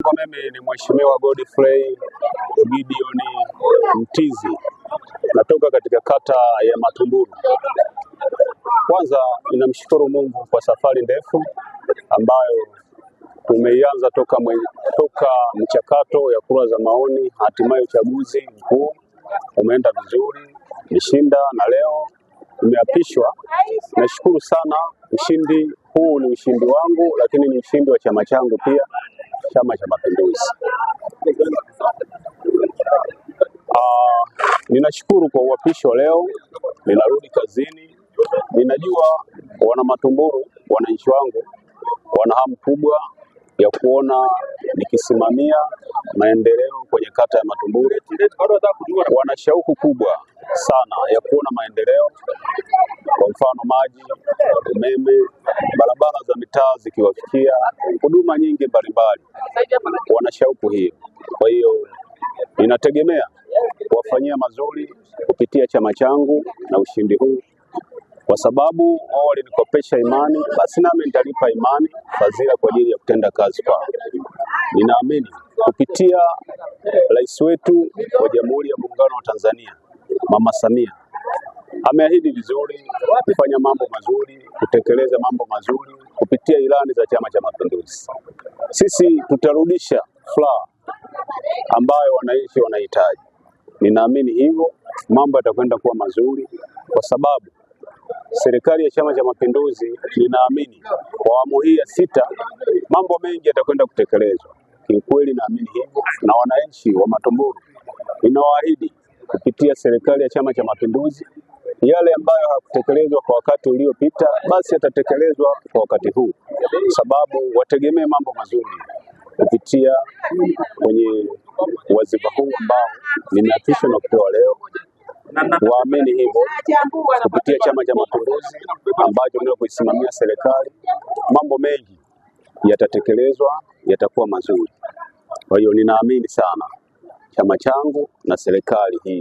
Kwa mimi ni Mheshimiwa Godfrey Gideon Mtizi, natoka katika kata ya Matumbulu. Kwanza ninamshukuru Mungu kwa safari ndefu ambayo tumeianza toka mchakato ya kura za maoni, hatimaye uchaguzi mkuu umeenda vizuri, nishinda na leo nimeapishwa. Nashukuru sana, ushindi huu ni ushindi wangu, lakini ni ushindi wa chama changu pia, Chama cha Mapinduzi. Ninashukuru kwa uapisho leo, ninarudi kazini. Ninajua wana Matumbulu, wananchi wangu wana hamu kubwa ya kuona nikisimamia maendeleo kwenye kata ya Matumbulu. Wana shauku kubwa sana ya kuona maendeleo, kwa mfano maji, umeme, barabara za mitaa zikiwafikia, huduma nyingi mbalimbali. Wana shauku hii. Kwa hiyo ninategemea kuwafanyia mazuri kupitia chama changu na ushindi huu, kwa sababu wao walinikopesha imani, basi nami nitalipa imani fadhila kwa ajili ya kutenda kazi kwao. Ninaamini kupitia rais wetu wa Jamhuri ya Muungano wa Tanzania, Mama Samia, ameahidi vizuri kufanya mambo mazuri, kutekeleza mambo mazuri kupitia ilani za Chama cha Mapinduzi. Sisi tutarudisha furaha ambayo wananchi wanahitaji. Ninaamini hivyo mambo yatakwenda kuwa mazuri, kwa sababu serikali ya Chama cha Mapinduzi, ninaamini kwa awamu hii ya 6 mambo mengi yatakwenda kutekelezwa. Kiukweli naamini hivyo, na wananchi wa Matumbulu ninawaahidi kupitia serikali ya Chama cha Mapinduzi, yale ambayo hayakutekelezwa kwa wakati uliopita basi yatatekelezwa kwa wakati huu, sababu wategemee mambo mazuri kupitia kwenye wazifa huu ambao nimeapishwa na kupewa leo. Waamini hivyo kupitia Chama cha Mapinduzi ambacho ndio kuisimamia serikali, mambo mengi yatatekelezwa, yatakuwa mazuri. Kwa hiyo ninaamini sana chama changu na serikali hii.